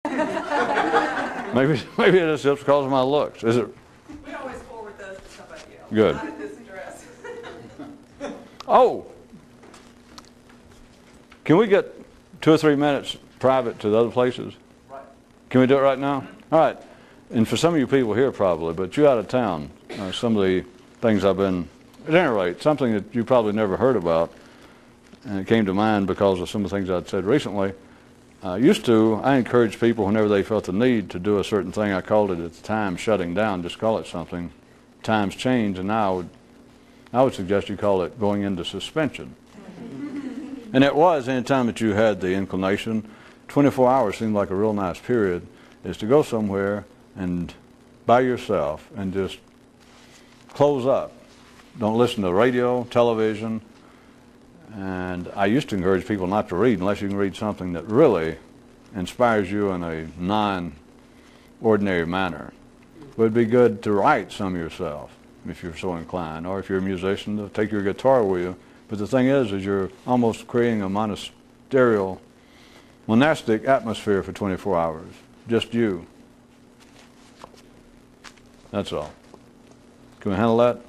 Maybe it is just because of my looks. Is it? We always forward those to somebody else. Good. Not at this address. Oh! Can we get 2 or 3 minutes private to the other places? Right. Can we do it right now? All right. And for some of you people here probably, but you out of town, some of the things I've been, at any rate, something that you probably never heard about, and it came to mind because of some of the things I'd said recently. I encouraged people whenever they felt the need to do a certain thing. I called it at the time shutting down, just call it something. Times change, and now I would suggest you call it going into suspension. And it was, any time that you had the inclination, 24 hours seemed like a real nice period, is to go somewhere and by yourself and just close up. Don't listen to radio, television. And I used to encourage people not to read unless you can read something that really inspires you in a non-ordinary manner. It would be good to write some yourself if you're so inclined, or if you're a musician, to take your guitar with you. But the thing is you're almost creating a monastic atmosphere for 24 hours. Just you. That's all. Can we handle that?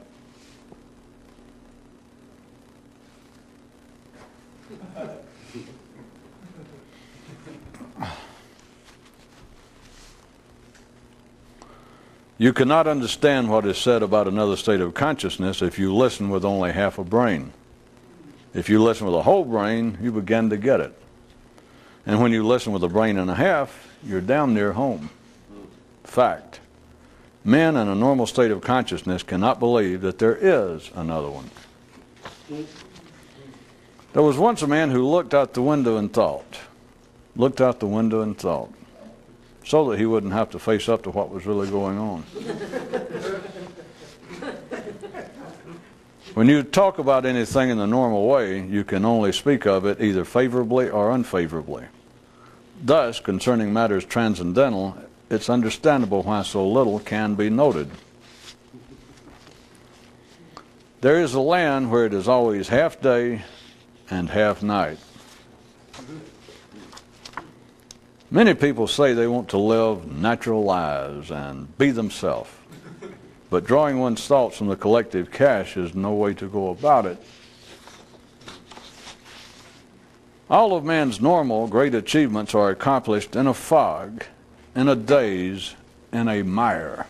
You cannot understand what is said about another state of consciousness if you listen with only half a brain. If you listen with a whole brain, you begin to get it. And when you listen with a brain and a half, you're damn near home. Fact. Men in a normal state of consciousness cannot believe that there is another one. There was once a man who looked out the window and thought, so that he wouldn't have to face up to what was really going on. When you talk about anything in the normal way, you can only speak of it either favorably or unfavorably. Thus, concerning matters transcendental, it's understandable why so little can be noted. There is a land where it is always half day and half night. Many people say they want to live natural lives and be themselves. But drawing one's thoughts from the collective cache is no way to go about it. All of man's normal great achievements are accomplished in a fog, in a daze, in a mire.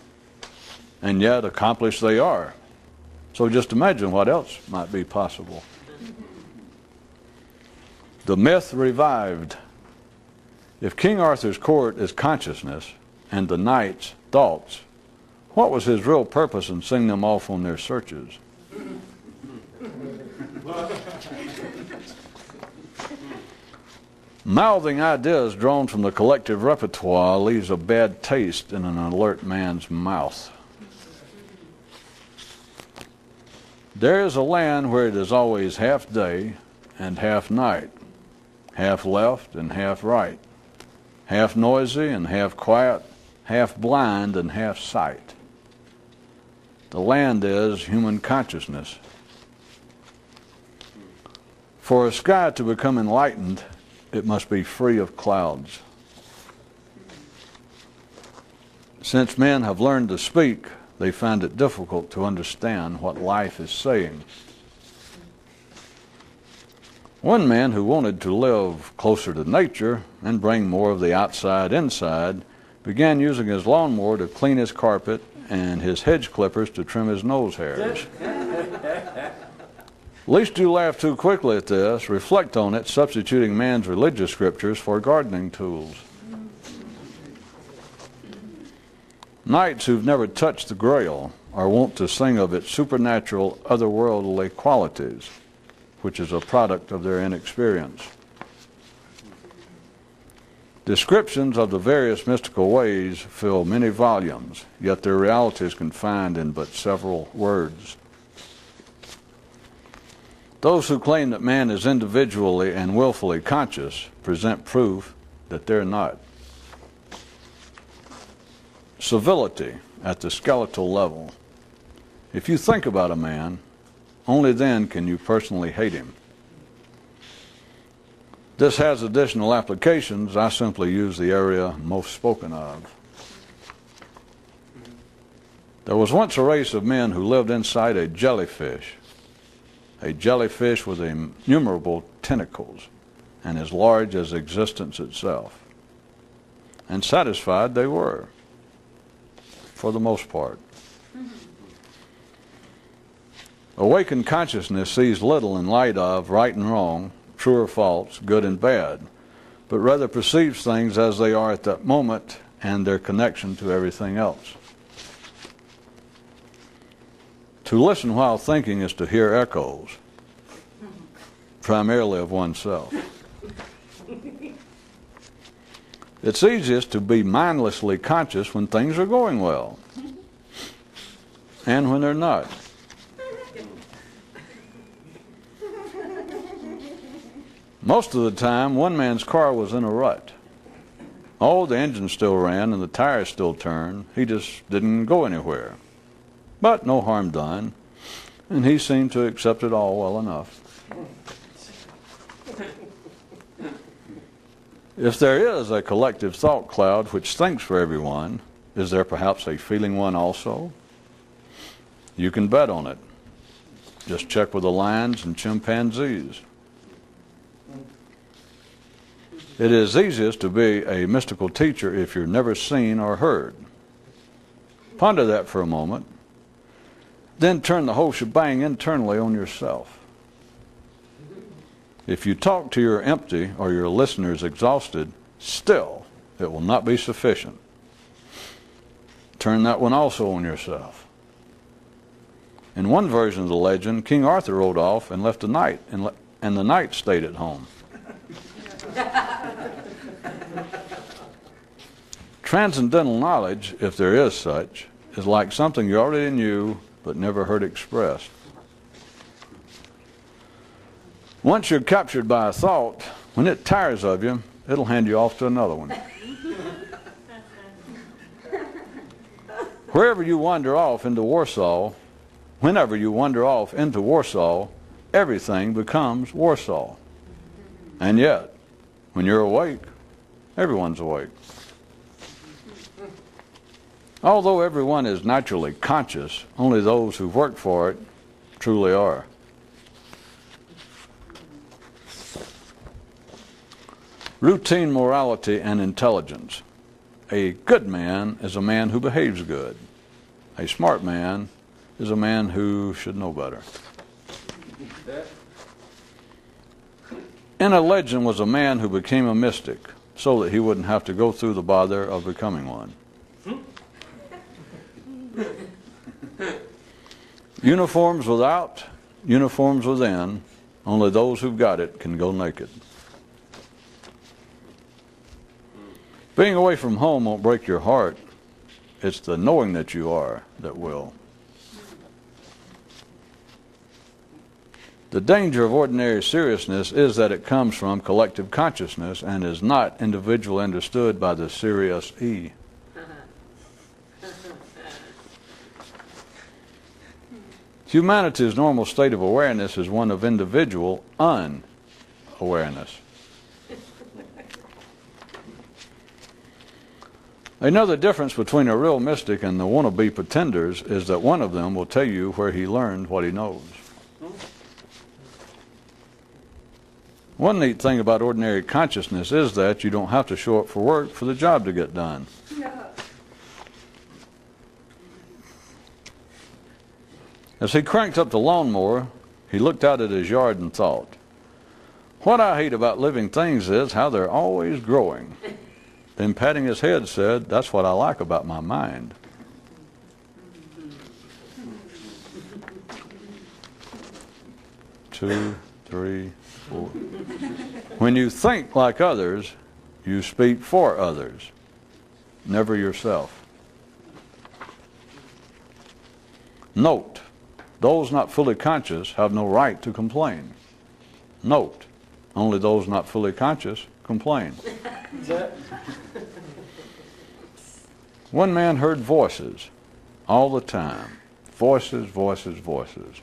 And yet accomplished they are. So just imagine what else might be possible. The myth revived. If King Arthur's court is consciousness and the knights thoughts, what was his real purpose in sending them off on their searches? Mouthing ideas drawn from the collective repertoire leaves a bad taste in an alert man's mouth. There is a land where it is always half day and half night, half left and half right, half noisy and half quiet, half blind and half sight. The land is human consciousness. For a sky to become enlightened, it must be free of clouds. Since men have learned to speak, they find it difficult to understand what life is saying. One man who wanted to live closer to nature and bring more of the outside inside began using his lawnmower to clean his carpet and his hedge clippers to trim his nose hairs. Lest you laugh too quickly at this, reflect on it, substituting man's religious scriptures for gardening tools. Knights who've never touched the Grail are wont to sing of its supernatural, otherworldly qualities, which is a product of their inexperience. Descriptions of the various mystical ways fill many volumes, yet their reality is confined in but several words. Those who claim that man is individually and willfully conscious present proof that they're not. Civility at the skeletal level. If you think about a man, only then can you personally hate him. This has additional applications. I simply use the area most spoken of. There was once a race of men who lived inside a jellyfish with innumerable tentacles and as large as existence itself. And satisfied they were, for the most part. Awakened consciousness sees little in light of right and wrong, true or false, good and bad, but rather perceives things as they are at that moment and their connection to everything else. To listen while thinking is to hear echoes, primarily of oneself. It's easiest to be mindlessly conscious when things are going well, and when they're not. Most of the time, one man's car was in a rut. Oh, the engine still ran and the tires still turned. He just didn't go anywhere. But no harm done, and he seemed to accept it all well enough. If there is a collective thought cloud which thinks for everyone, is there perhaps a feeling one also? You can bet on it. Just check with the lions and chimpanzees. It is easiest to be a mystical teacher if you're never seen or heard. Ponder that for a moment. Then turn the whole shebang internally on yourself. If you talk to your empty or your listeners exhausted, still it will not be sufficient. Turn that one also on yourself. In one version of the legend, King Arthur rode off and left the knight, and the knight stayed at home. Transcendental knowledge, if there is such, is like something you already knew but never heard expressed. Once you're captured by a thought, when it tires of you, it'll hand you off to another one. Wherever you wander off into Warsaw, whenever you wander off into Warsaw, everything becomes Warsaw. And yet, when you're awake, everyone's awake. Although everyone is naturally conscious, only those who've worked for it truly are. Routine morality and intelligence. A good man is a man who behaves good. A smart man is a man who should know better. In a legend was a man who became a mystic so that he wouldn't have to go through the bother of becoming one. Uniforms without, uniforms within, only those who've got it can go naked. Being away from home won't break your heart. It's the knowing that you are that will. The danger of ordinary seriousness is that it comes from collective consciousness and is not individually understood by the serious E. Humanity's normal state of awareness is one of individual unawareness. Another difference between a real mystic and the wannabe pretenders is that one of them will tell you where he learned what he knows. One neat thing about ordinary consciousness is that you don't have to show up for work for the job to get done. As he cranked up the lawnmower, he looked out at his yard and thought, "What I hate about living things is how they're always growing." Then patting his head said, "That's what I like about my mind." Two, three, four. When you think like others, you speak for others, never yourself. Note, those not fully conscious have no right to complain. Note, only those not fully conscious complain. One man heard voices all the time. Voices, voices, voices.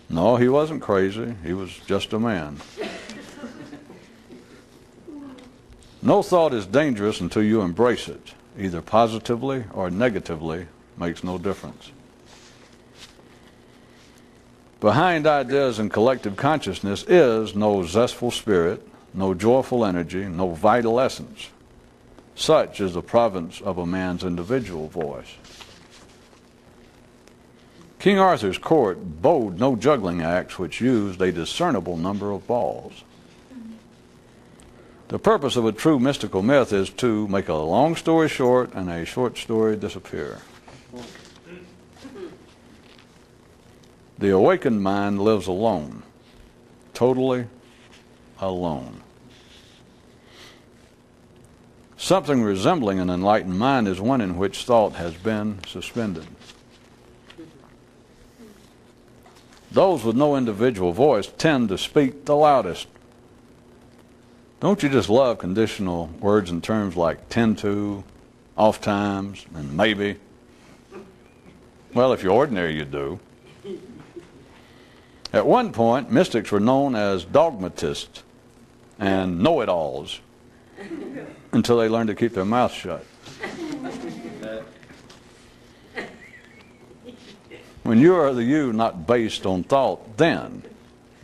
No, he wasn't crazy. He was just a man. No thought is dangerous until you embrace it, either positively or negatively, makes no difference. Behind ideas and collective consciousness is no zestful spirit, no joyful energy, no vital essence. Such is the province of a man's individual voice. King Arthur's court bowed no juggling axe which used a discernible number of balls. The purpose of a true mystical myth is to make a long story short and a short story disappear. The awakened mind lives alone, totally alone. Something resembling an enlightened mind is one in which thought has been suspended. Those with no individual voice tend to speak the loudest. Don't you just love conditional words and terms like tend to, oft times, and maybe? Well, if you're ordinary, you do. At one point, mystics were known as dogmatists and know-it-alls until they learned to keep their mouths shut. When you are the you not based on thought, then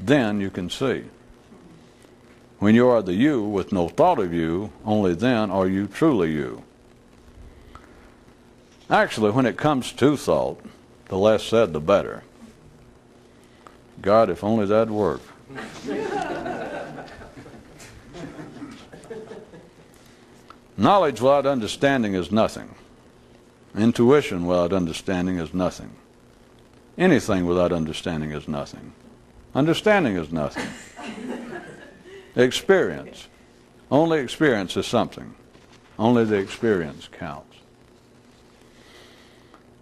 you can see. When you are the you with no thought of you, only then are you truly you. Actually, when it comes to thought, the less said, the better. God, if only that'd work. Knowledge without understanding is nothing. Intuition without understanding is nothing. Anything without understanding is nothing. Understanding is nothing. Experience. Only experience is something. Only the experience counts.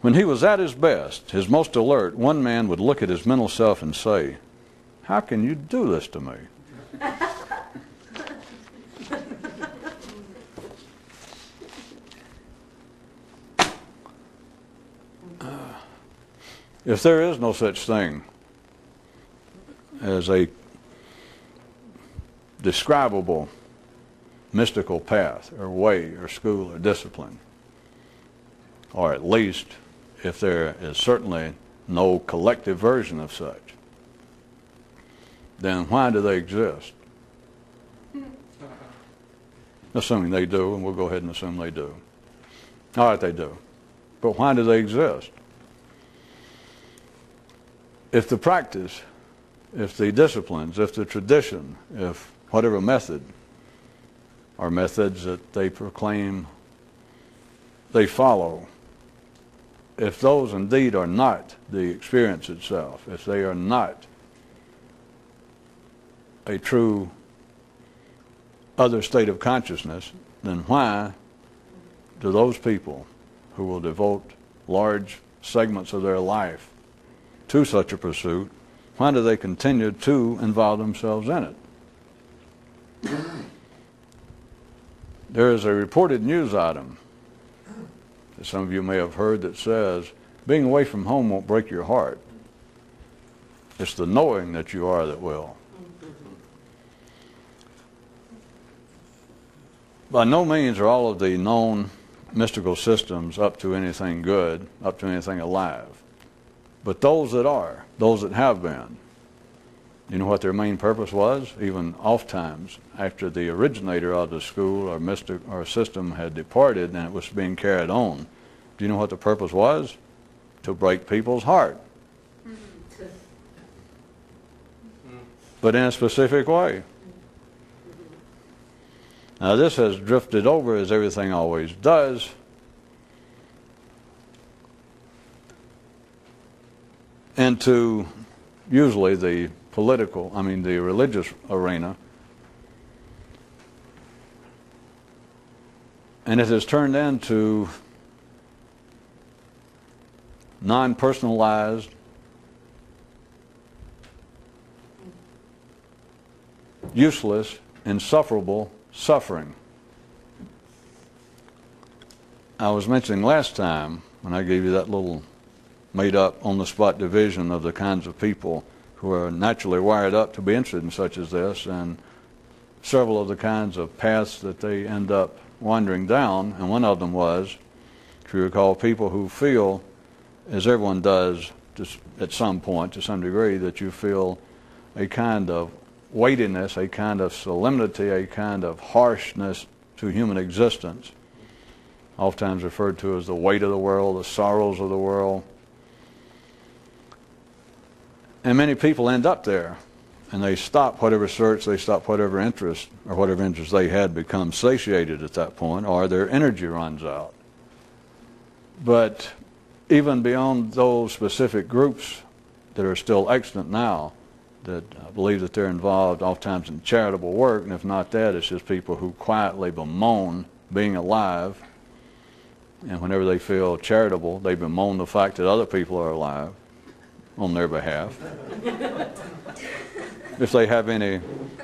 When he was at his best, his most alert, one man would look at his mental self and say, "How can you do this to me?" If there is no such thing as a describable mystical path or way or school or discipline, or at least if there is certainly no collective version of such, then why do they exist? Assuming they do, and we'll go ahead and assume they do. All right, they do. But why do they exist? If the practice, if the disciplines, if the tradition, if whatever method or methods that they proclaim they follow, if those indeed are not the experience itself, if they are not a true other state of consciousness, then why do those people who will devote large segments of their life to such a pursuit, why do they continue to involve themselves in it? There is a reported news item that some of you may have heard that says, being away from home won't break your heart. It's the knowing that you are that will. By no means are all of the known mystical systems up to anything good, up to anything alive. But those that are, those that have been, you know what their main purpose was? Even oftentimes, after the originator of the school or mystic or system had departed and it was being carried on, do you know what the purpose was? To break people's heart. But in a specific way. Now this has drifted over, as everything always does, into usually the the religious arena. And it has turned into non-personalized, useless, insufferable suffering. I was mentioning last time, when I gave you that little made-up, on-the-spot division of the kinds of people who are naturally wired up to be interested in such as this, and several of the kinds of paths that they end up wandering down, and one of them was, if you recall, people who feel, as everyone does just at some point, to some degree, that you feel a kind of weightiness, a kind of solemnity, a kind of harshness to human existence, oftentimes referred to as the weight of the world, the sorrows of the world. And many people end up there, and they stop whatever search, they stop whatever interest, or whatever interest they had become satiated at that point, or their energy runs out. But even beyond those specific groups that are still extant now, that I believe that they're involved oftentimes in charitable work, and if not that, it's just people who quietly bemoan being alive, and whenever they feel charitable, they bemoan the fact that other people are alive on their behalf. If they have any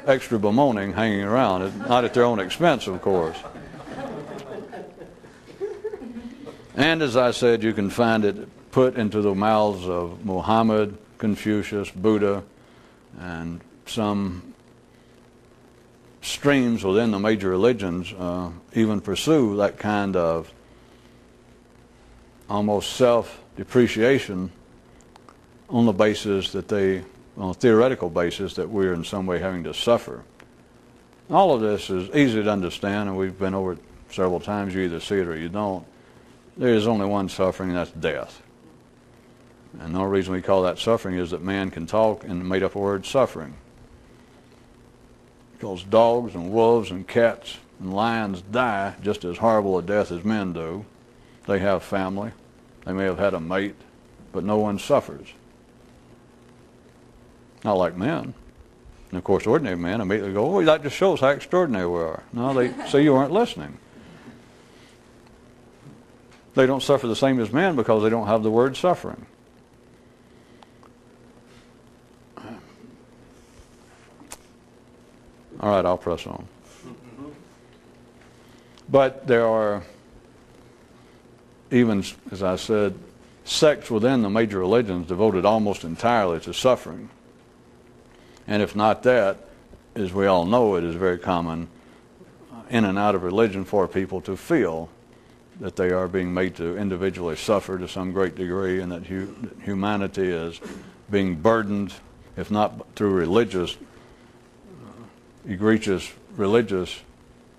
extra bemoaning hanging around, not at their own expense, of course. And as I said, you can find it put into the mouths of Muhammad, Confucius, Buddha, and some streams within the major religions even pursue that kind of almost self-depreciation on the basis that on a theoretical basis, that we're in some way having to suffer. All of this is easy to understand, and we've been over it several times. You either see it or you don't. There is only one suffering, and that's death. And the only reason we call that suffering is that man can talk and made up a word, suffering. Because dogs and wolves and cats and lions die just as horrible a death as men do. They have family. They may have had a mate, but no one suffers. Not like men. And of course, ordinary men immediately go, oh, that just shows how extraordinary we are. No, they say you weren't listening. They don't suffer the same as men because they don't have the word suffering. All right, I'll press on. But there are, even, as I said, sects within the major religions devoted almost entirely to suffering. And if not that, as we all know, it is very common in and out of religion for people to feel that they are being made to individually suffer to some great degree, and that humanity is being burdened, if not through religious, egregious religious,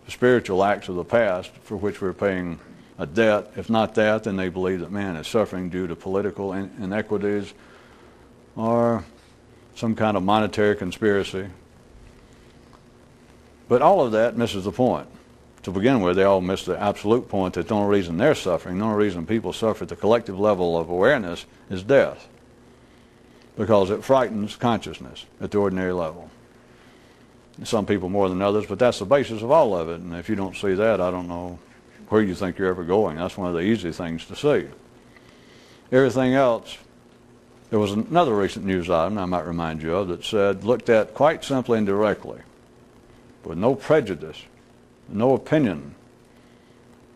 spiritual acts of the past for which we're paying a debt. If not that, then they believe that man is suffering due to political inequities or some kind of monetary conspiracy. But all of that misses the point. To begin with, they all miss the absolute point that the only reason they're suffering, the only reason people suffer at the collective level of awareness is death. Because it frightens consciousness at the ordinary level. Some people more than others, but that's the basis of all of it. And if you don't see that, I don't know where you think you're ever going. That's one of the easy things to see. Everything else, there was another recent news item I might remind you of that said, looked at quite simply and directly, with no prejudice, no opinion,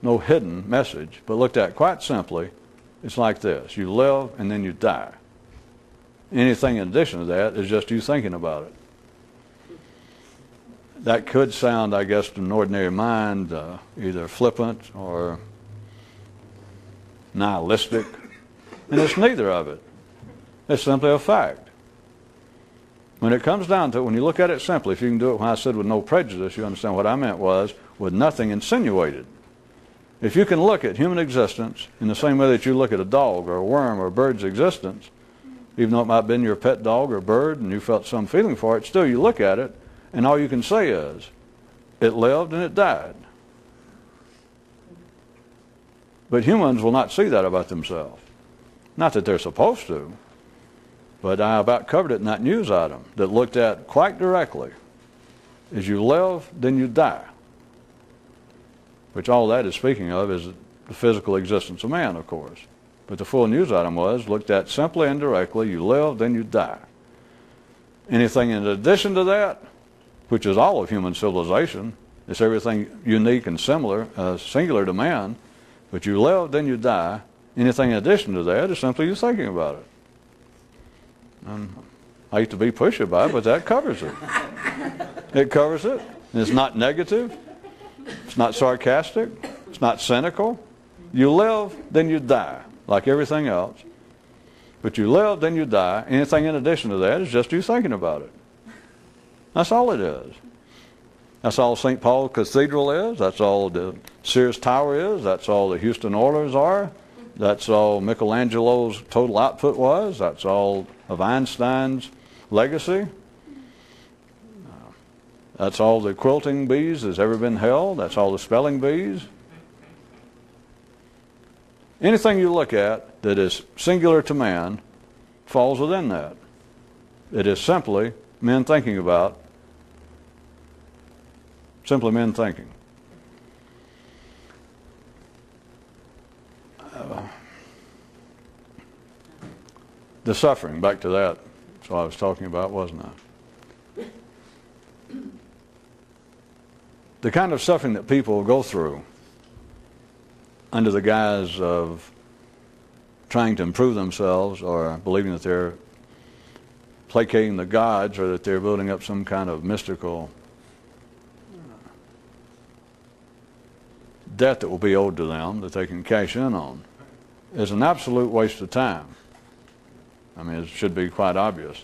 no hidden message, but looked at quite simply, it's like this: you live and then you die. Anything in addition to that is just you thinking about it. That could sound, I guess, to an ordinary mind either flippant or nihilistic, and it's neither of it. It's simply a fact. When it comes down to it, when you look at it simply, if you can do it when I said with no prejudice, you understand what I meant was with nothing insinuated. If you can look at human existence in the same way that you look at a dog or a worm or a bird's existence, even though it might have been your pet dog or bird and you felt some feeling for it, still you look at it and all you can say is, it lived and it died. But humans will not see that about themselves. Not that they're supposed to, but I about covered it in that news item that looked at quite directly. As you live, then you die. Which all that is speaking of is the physical existence of man, of course. But the full news item was looked at simply and directly. You live, then you die. Anything in addition to that, which is all of human civilization, it's everything unique and similar, singular to man. But you live, then you die. Anything in addition to that is simply you thinking about it. I hate to be pushy about it, but that covers it. It covers it. And it's not negative. It's not sarcastic. It's not cynical. You live, then you die, like everything else. But you live, then you die. Anything in addition to that is just you thinking about it. That's all it is. That's all St. Paul's Cathedral is. That's all the Sears Tower is. That's all the Houston Oilers are. That's all Michelangelo's total output was. That's all of Einstein's legacy. That's all the quilting bees that's ever been held. That's all the spelling bees. Anything you look at that is singular to man falls within that. It is simply men thinking about, simply men thinking. The suffering, back to that. That's what I was talking about, wasn't I? The kind of suffering that people go through under the guise of trying to improve themselves or believing that they're placating the gods or that they're building up some kind of mystical debt that will be owed to them that they can cash in on is an absolute waste of time. I mean, it should be quite obvious.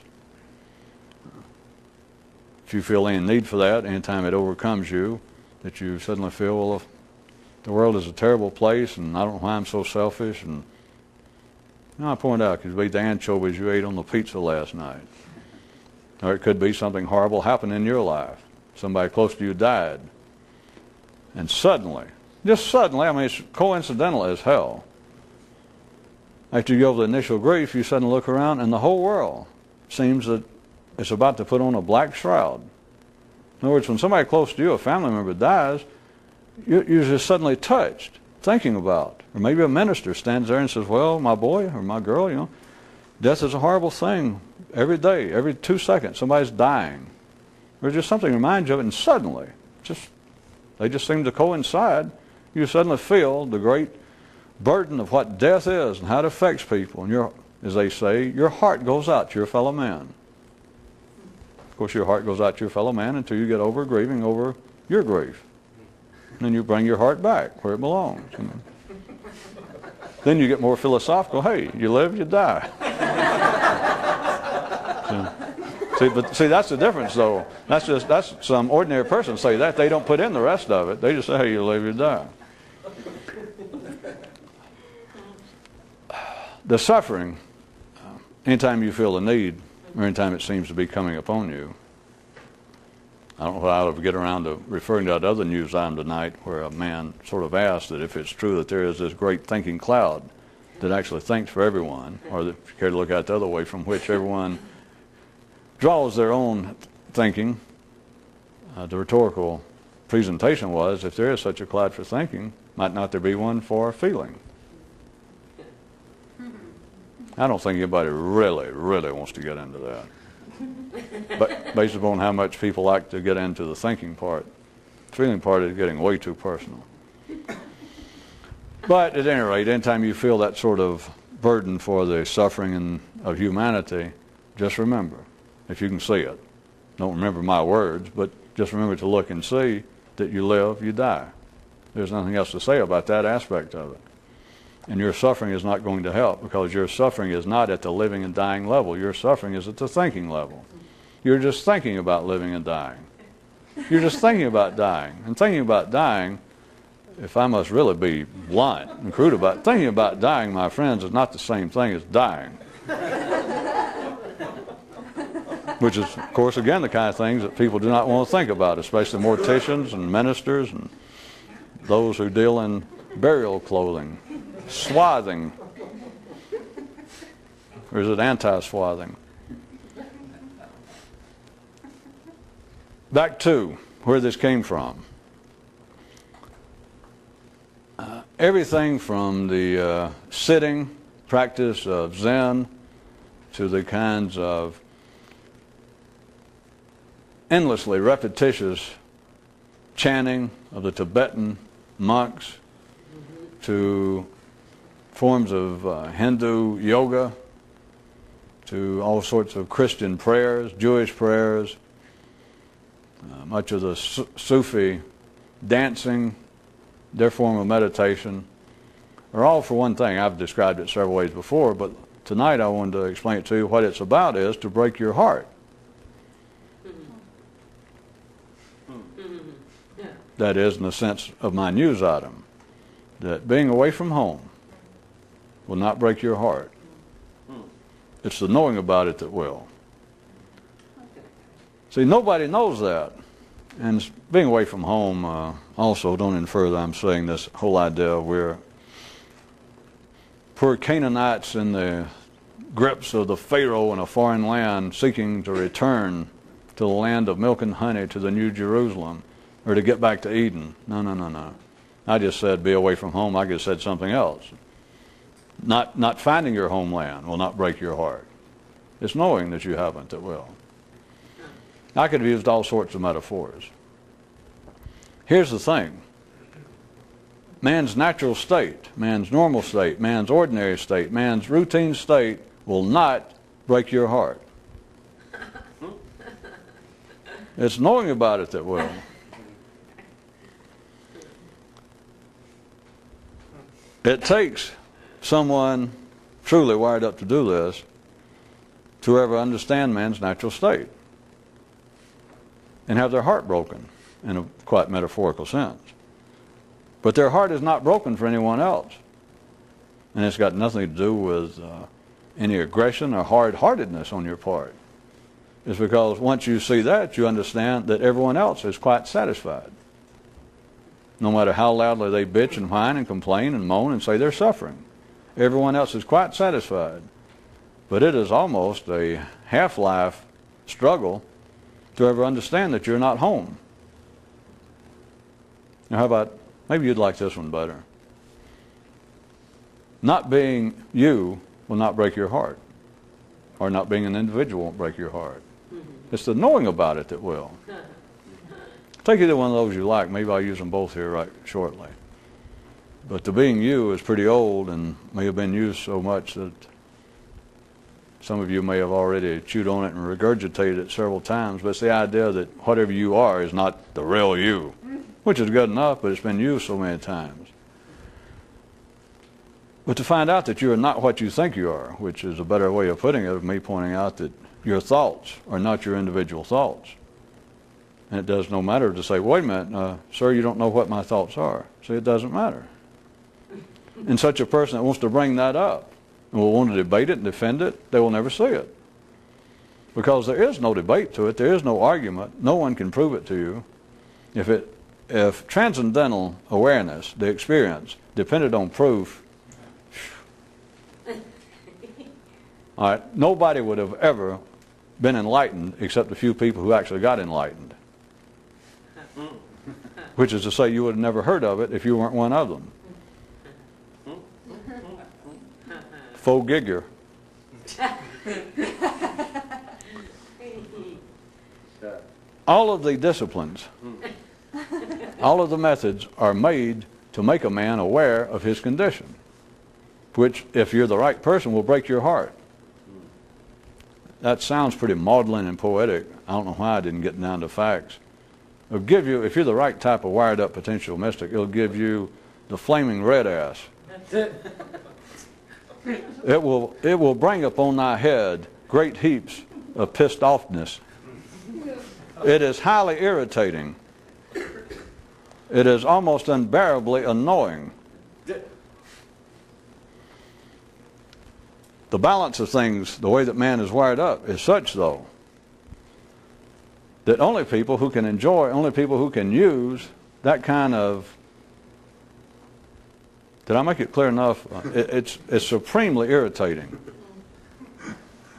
If you feel any need for that, anytime it overcomes you, that you suddenly feel, well, the world is a terrible place and I don't know why I'm so selfish. And I point out, it could be the anchovies you ate on the pizza last night. Or it could be something horrible happened in your life. Somebody close to you died. And suddenly, just suddenly, I mean, it's coincidental as hell. After you go over the initial grief, you suddenly look around and the whole world seems that it's about to put on a black shroud. In other words, when somebody close to you, a family member, dies, you're just suddenly touched, thinking about. Or maybe a minister stands there and says, well, my boy or my girl, you know, death is a horrible thing. Every day, every 2 seconds, somebody's dying. Or just something reminds you of it, and suddenly, they just seem to coincide. You suddenly feel the great burden of what death is and how it affects people. And as they say, your heart goes out to your fellow man. Of course, your heart goes out to your fellow man until you get over grieving over your grief. And then you bring your heart back where it belongs. Then you get more philosophical. Hey, you live, you die. See, that's the difference, though. That's some ordinary person say that. They don't put in the rest of it. They just say, hey, you live, you die. The suffering, anytime you feel the need, or anytime it seems to be coming upon you. I don't know if I'll ever get around to referring to that other news item tonight where a man sort of asked that if it's true that there is this great thinking cloud that actually thinks for everyone, or that, if you care to look at it the other way, from which everyone draws their own thinking. The rhetorical presentation was, if there is such a cloud for thinking, might not there be one for feeling? I don't think anybody really, really wants to get into that. But based upon how much people like to get into the thinking part, the feeling part is getting way too personal. But at any rate, anytime you feel that sort of burden for the suffering of humanity, just remember, if you can see it, don't remember my words, but just remember to look and see that you live, you die. There's nothing else to say about that aspect of it. And your suffering is not going to help, because your suffering is not at the living and dying level. Your suffering is at the thinking level. You're just thinking about living and dying. You're just thinking about dying. And thinking about dying, if I must really be blunt and crude about it, thinking about dying, my friends, is not the same thing as dying. Which is, of course, again, the kind of things that people do not want to think about, especially morticians and ministers and those who deal in burial clothing. Swathing. Or is it anti-swathing? Back to where this came from. Everything from the sitting practice of Zen to the kinds of endlessly repetitious chanting of the Tibetan monks to forms of Hindu yoga, to all sorts of Christian prayers, Jewish prayers, much of the Sufi dancing, their form of meditation, are all for one thing. I've described it several ways before, but tonight I wanted to explain it to you. What it's about is to break your heart. That is, in the sense of my news item, that being away from home will not break your heart. It's the knowing about it that will. See, nobody knows that. And being away from home, also, don't infer that I'm saying this whole idea we're poor Canaanites in the grips of the Pharaoh in a foreign land seeking to return to the land of milk and honey, to the New Jerusalem, or to get back to Eden. No. I just said be away from home. I just said something else. Not finding your homeland will not break your heart. It's knowing that you haven't that will. I could have used all sorts of metaphors. Here's the thing. Man's natural state, man's normal state, man's ordinary state, man's routine state will not break your heart. It's knowing about it that will. It takes someone truly wired up to do this to ever understand man's natural state and have their heart broken in a quite metaphorical sense. But their heart is not broken for anyone else. And it's got nothing to do with any aggression or hard-heartedness on your part. It's because once you see that, you understand that everyone else is quite satisfied. No matter how loudly they bitch and whine and complain and moan and say they're suffering. Everyone else is quite satisfied. But it is almost a half-life struggle to ever understand that you're not home. Now how about, maybe you'd like this one better. Not being you will not break your heart. Or not being an individual won't break your heart. It's the knowing about it that will. Take either one of those you like. Maybe I'll use them both here right shortly. But the being you is pretty old and may have been used so much that some of you may have already chewed on it and regurgitated it several times. But it's the idea that whatever you are is not the real you, which is good enough, but it's been used so many times. But to find out that you are not what you think you are, which is a better way of putting it, of me pointing out that your thoughts are not your individual thoughts. And it does no matter to say, wait a minute, sir, you don't know what my thoughts are. See, it doesn't matter. And such a person that wants to bring that up and will want to debate it and defend it, they will never see it. Because there is no debate to it. There is no argument. No one can prove it to you. If transcendental awareness, the experience, depended on proof, all right, nobody would have ever been enlightened except a few people who actually got enlightened. Which is to say, you would have never heard of it if you weren't one of them. Faux gigger. All of the disciplines, all of the methods are made to make a man aware of his condition, which, if you're the right person, will break your heart. That sounds pretty maudlin and poetic. I don't know why I didn't get down to facts. It'll give you, if you're the right type of wired up potential mystic, it'll give you the flaming red ass. It will bring upon thy head great heaps of pissed offness. It is highly irritating. It is almost unbearably annoying. The balance of things, the way that man is wired up, is such, though, that only people who can enjoy, only people who can use that kind of, did I make it clear enough? It's supremely irritating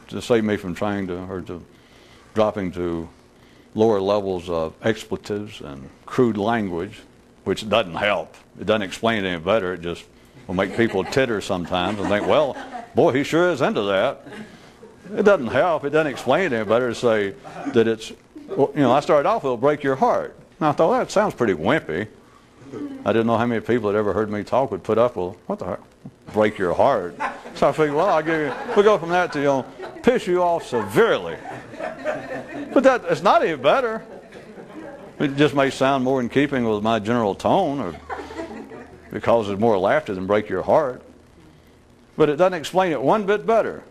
to save me from trying to, or to dropping to lower levels of expletives and crude language, which doesn't help. It doesn't explain it any better. It just will make people titter sometimes and think, well, boy, he sure is into that. It doesn't help. It doesn't explain it any better to say that it's, I started off, it'll break your heart. And I thought, well, that sounds pretty wimpy. I didn't know how many people that ever heard me talk would put up, well, what the heck? Break your heart. So I figured, well, I'll give you, we'll go from that to, piss you off severely. But that, it's not any better. It just may sound more in keeping with my general tone, or it causes more laughter than break your heart. But it doesn't explain it one bit better,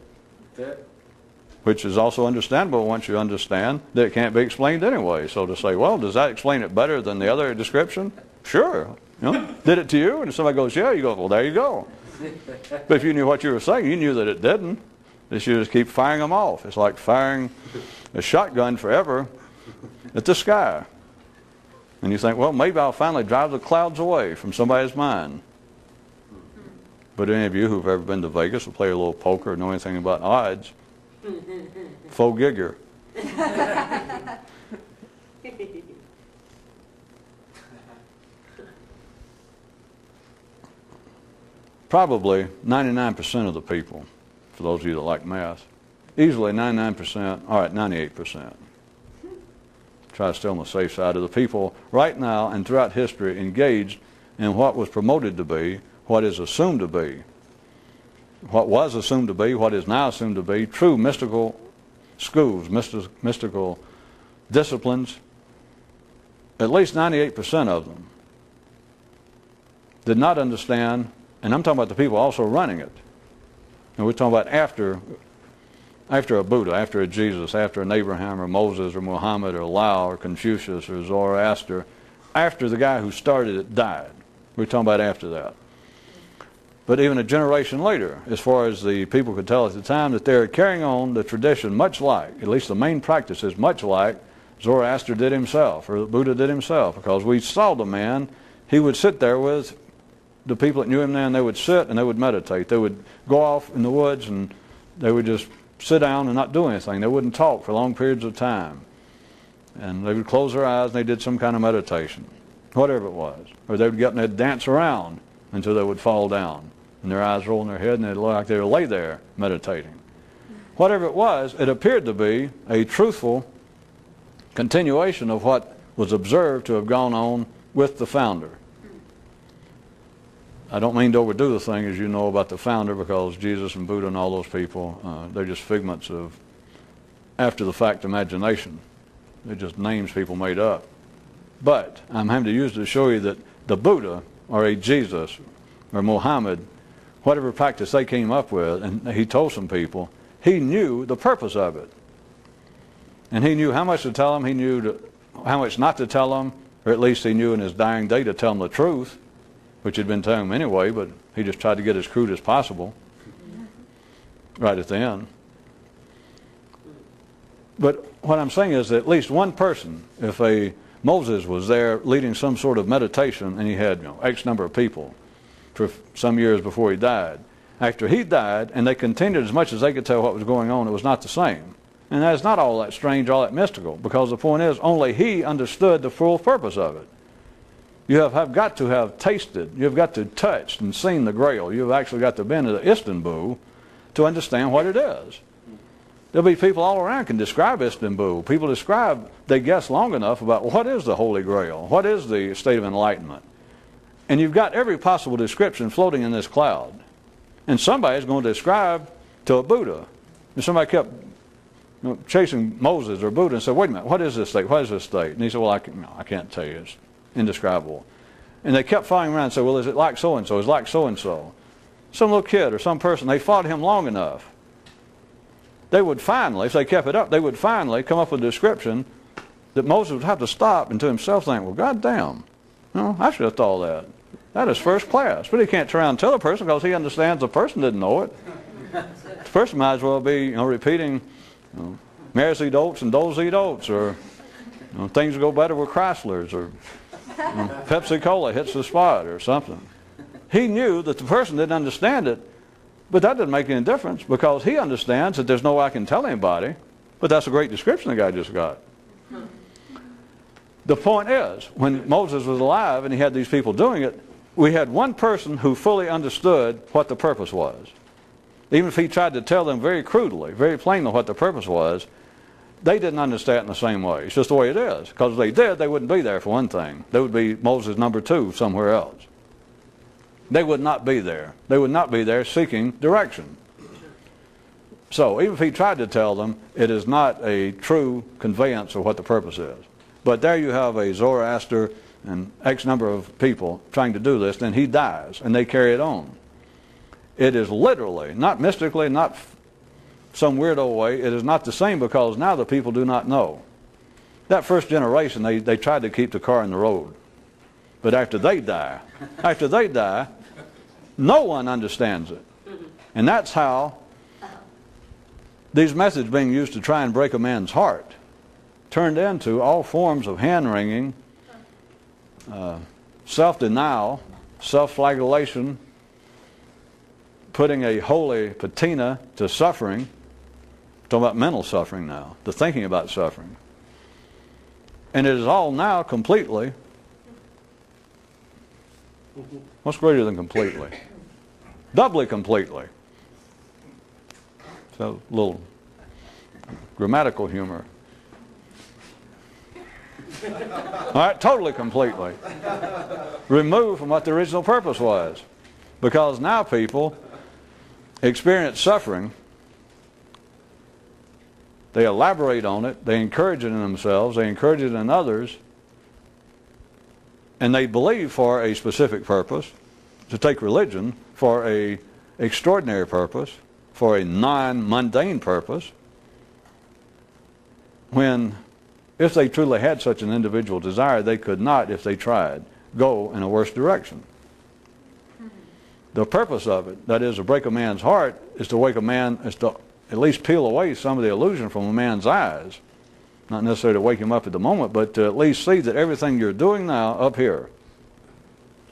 which is also understandable once you understand that it can't be explained anyway. So to say, well, does that explain it better than the other description? Sure. You know, did it to you? And if somebody goes, yeah, you go, well, there you go. But if you knew what you were saying, you knew that it didn't. That you just keep firing them off. It's like firing a shotgun forever at the sky. And you think, well, maybe I'll finally drive the clouds away from somebody's mind. But any of you who've ever been to Vegas or play a little poker or know anything about odds, faux gigger. Probably 99% of the people, for those of you that like math, easily 99%, all right, 98%. Try to stay on the safe side of the people right now and throughout history engaged in what was promoted to be, what is assumed to be, what was assumed to be, what is now assumed to be, true mystical schools, mystical disciplines. At least 98% of them did not understand, and I'm talking about the people also running it. And we're talking about after a Buddha, after a Jesus, after an Abraham or Moses or Muhammad or Lao or Confucius or Zoroaster, after the guy who started it died. We're talking about after that. But even a generation later, as far as the people could tell at the time, that they're carrying on the tradition much like, at least the main practices, much like Zoroaster did himself or Buddha did himself. Because we saw the man, he would sit there with the people that knew him then, they would sit and they would meditate. They would go off in the woods and they would just sit down and not do anything. They wouldn't talk for long periods of time. And they would close their eyes and they did some kind of meditation, whatever it was. Or they would get up and they'd dance around until they would fall down. And their eyes roll in their head and they'd look like they would lay there meditating. Whatever it was, it appeared to be a truthful continuation of what was observed to have gone on with the founder. I don't mean to overdo the thing, as you know, about the founder, because Jesus and Buddha and all those people, they're just figments of after-the-fact imagination. They're just names people made up. But I'm having to use it to show you that the Buddha, or a Jesus, or Muhammad, whatever practice they came up with, and he told some people, he knew the purpose of it. And he knew how much to tell them, he knew how much not to tell them, or at least he knew in his dying day to tell them the truth, which he'd been telling them anyway, but he just tried to get as crude as possible right at the end. But what I'm saying is that at least one person, if a Moses was there leading some sort of meditation and he had X number of people for some years before he died, after he died and they continued as much as they could tell what was going on, it was not the same. And that's not all that strange, all that mystical, because the point is only he understood the full purpose of it. You have got to have tasted, you've got to touched and seen the Grail. You've actually got to have been to Istanbul to understand what it is. There'll be people all around can describe Istanbul. People describe, they guess long enough about what is the Holy Grail? What is the state of enlightenment? And you've got every possible description floating in this cloud. And somebody's going to describe to a Buddha. And somebody kept chasing Moses or Buddha and said, wait a minute, what is this state? What is this state? And he said, well, I can't tell you. It's indescribable. And they kept following around and said, well, is it like so-and-so? Is it like so-and-so? Some little kid or some person, they followed him long enough. They would finally, if they kept it up, they would finally come up with a description that Moses would have to stop and to himself think, well, goddamn, I should have thought that. That is first class. But he can't turn around and tell the person because he understands the person didn't know it. The person might as well be repeating, Mares eat oats and does eat oats, or things go better with Chryslers, or Pepsi Cola hits the spot or something. He knew that the person didn't understand it, but that didn't make any difference because he understands that there's no way I can tell anybody, but that's a great description the guy just got. The point is, when Moses was alive and he had these people doing it, we had one person who fully understood what the purpose was. Even if he tried to tell them very crudely, very plainly what the purpose was, they didn't understand it in the same way. It's just the way it is. Because if they did, they wouldn't be there for one thing. They would be Moses number 2 somewhere else. They would not be there. They would not be there seeking direction. So even if he tried to tell them, it is not a true conveyance of what the purpose is. But there you have a Zoroaster and X number of people trying to do this, then he dies, and they carry it on. It is literally, not mystically, not some weirdo way, it is not the same, because now the people do not know. That first generation, they tried to keep the car in the road. But after they die, no one understands it. And that's how these methods being used to try and break a man's heart turned into all forms of hand-wringing, self-denial, self-flagellation, putting a holy patina to suffering. I'm talking about mental suffering now, the thinking about suffering. And it is all now completely, what's greater than completely? Doubly completely. So a little grammatical humor. All right, totally, completely removed from what the original purpose was. Because now people experience suffering, they elaborate on it, they encourage it in themselves, they encourage it in others, and they believe for a specific purpose, to take religion for a extraordinary purpose, for a non-mundane purpose, when if they truly had such an individual desire, they could not, if they tried, go in a worse direction. The purpose of it, that is to break a man's heart, is to wake a man, is to at least peel away some of the illusion from a man's eyes. Not necessarily to wake him up at the moment, but to at least see that everything you're doing now up here,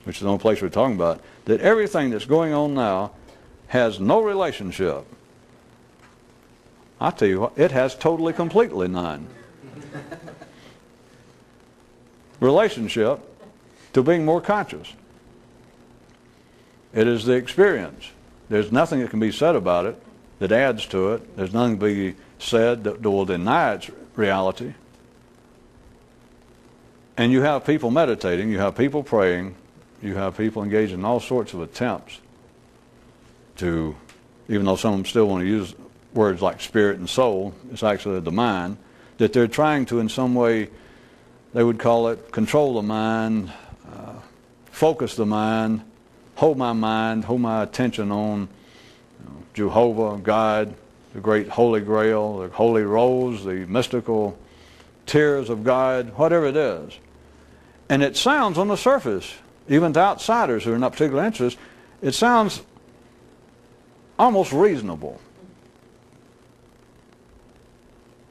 which is the only place we're talking about, that everything that's going on now has no relationship. I tell you what, it has totally, completely none. Relationship to being more conscious. It is the experience. There's nothing that can be said about it that adds to it. There's nothing to be said that will deny its reality. And you have people meditating, you have people praying, you have people engaged in all sorts of attempts to, even though some of them still want to use words like spirit and soul, it's actually the mind, that they're trying to in some way, they would call it control the mind, focus the mind, hold my attention on Jehovah, God, the great Holy Grail, the Holy Rose, the mystical tears of God, whatever it is. And it sounds on the surface, even to outsiders who are not particularly interested, it sounds almost reasonable.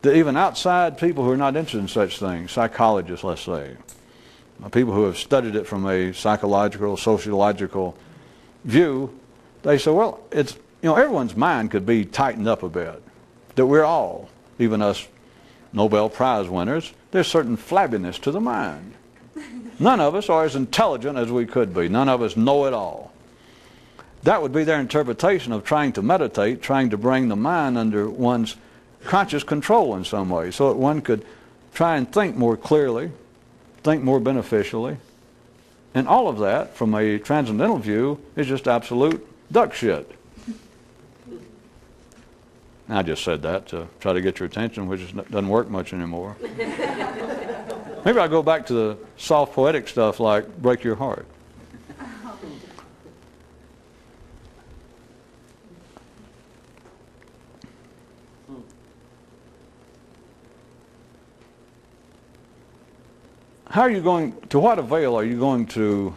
That even outside people who are not interested in such things, psychologists, let's say, people who have studied it from a psychological, sociological view, they say, well, it's, everyone's mind could be tightened up a bit. That we're all, even us Nobel Prize winners, there's certain flabbiness to the mind. None of us are as intelligent as we could be. None of us know it all. That would be their interpretation of trying to meditate, trying to bring the mind under one's conscious control in some way, so that one could try and think more clearly, think more beneficially. And all of that, from a transcendental view, is just absolute duck shit. I just said that to try to get your attention, which doesn't work much anymore. Maybe I'll go back to the soft poetic stuff like break your heart. How are you going, to what avail are you going to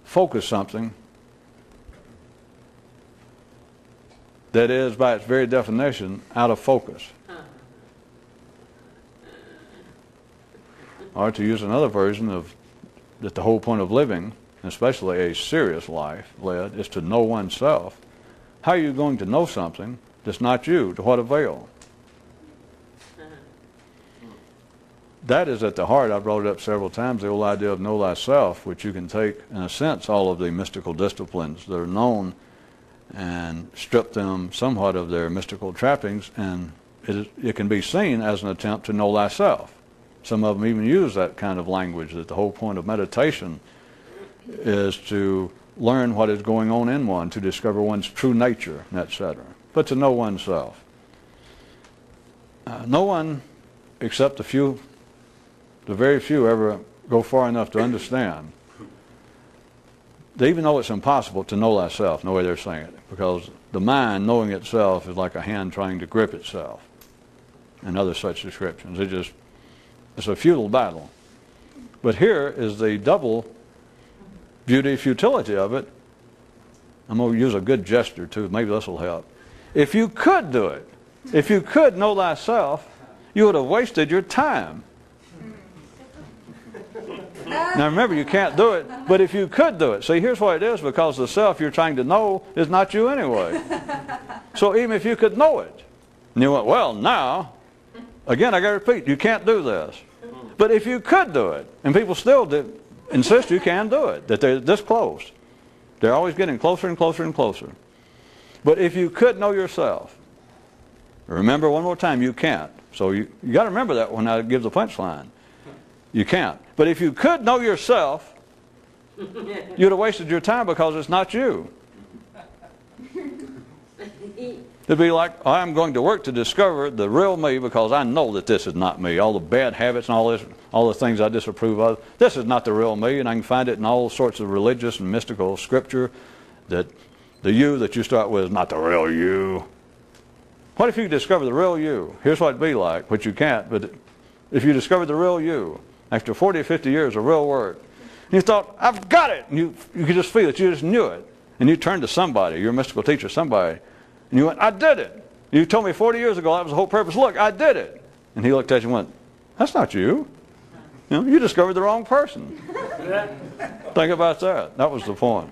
focus something that is, by its very definition, out of focus? Or to use another version of that the whole point of living, especially a serious life led, is to know oneself. How are you going to know something that's not you? To what avail? That is at the heart, I brought it up several times, the old idea of know thyself, which you can take, in a sense, all of the mystical disciplines that are known and strip them somewhat of their mystical trappings, and it can be seen as an attempt to know thyself. Some of them even use that kind of language, that the whole point of meditation is to learn what is going on in one, to discover one's true nature, etc., but to know oneself. no one except the very few ever go far enough to understand. They even know it's impossible to know thyself, no way they're saying it, because the mind knowing itself is like a hand trying to grip itself, and other such descriptions. It's a futile battle. But here is the double beauty, futility of it. I'm going to use a good gesture too. Maybe this will help. If you could do it, if you could know thyself, you would have wasted your time. Now remember, you can't do it, but if you could do it. See, here's what it is, because the self you're trying to know is not you anyway. So even if you could know it, and you went, well, now, again, I got to repeat, you can't do this. But if you could do it, and people still insist you can do it, that they're this close. They're always getting closer and closer and closer. But if you could know yourself, remember one more time, you can't. So you got to remember that when I give the punchline. You can't. But if you could know yourself, you'd have wasted your time, because it's not you. It'd be like, I'm going to work to discover the real me, because I know that this is not me. All the bad habits and all the things I disapprove of, this is not the real me, and I can find it in all sorts of religious and mystical scripture that the you that you start with is not the real you. What if you discover the real you? Here's what it'd be like, which you can't, but if you discover the real you, after 40 or 50 years of real work, and you thought, I've got it, and you could just feel it, you just knew it, and you turned to somebody, your mystical teacher, somebody, and you went, I did it. You told me 40 years ago that was the whole purpose. Look, I did it. And he looked at you and went, that's not you. You discovered the wrong person. Think about that. That was the point.